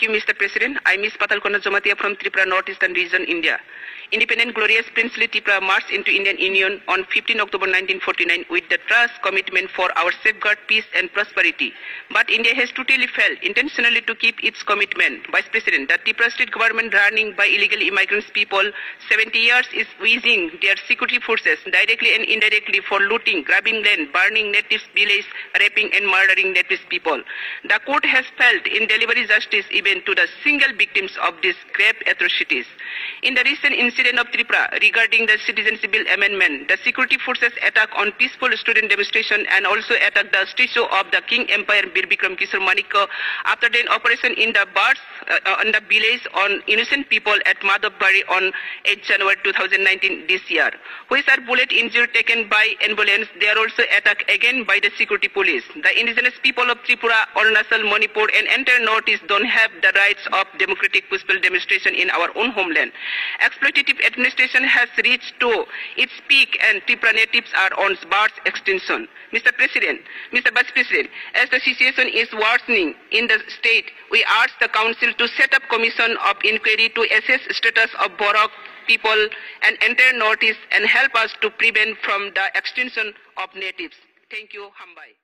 Thank you, Mr. President. I Miss Patalkona Jomatia from Tripura Northeastern Region, India. Independent, glorious, princely Tripura marched into Indian Union on 15 October 1949 with the trust commitment for our safeguard, peace and prosperity. But India has totally failed intentionally to keep its commitment. Vice President, the Tripura state government running by illegal immigrants people 70 years is using their security forces directly and indirectly for looting, grabbing land, burning natives' villages, raping and murdering natives people. The court has failed in delivering justice even to the single victims of these grave atrocities. In the recent incident of Tripura regarding the Citizenship Bill amendment, the security forces attacked on peaceful student demonstration and also attacked the statue of the King Empire Bir Bikram Kishore Manikya after the operation in the birds on the village on innocent people at Madhavbari on 8 January 2019 this year. Which are bullet injury taken by ambulance, they are also attacked again by the security police. The indigenous people of Tripura, Arunachal, Manipur and entire Northeast don't have the rights of democratic peaceful demonstration in our own homeland. Exploitative administration has reached to its peak and Tripura natives are on birth extinction. Mr. President, Mr. Vice President, as the situation is worsening in the state, we urge the Council to set up commission of inquiry to assess status of Borok people and entire Northeast and help us to prevent from the extinction of natives. Thank you, Hambai.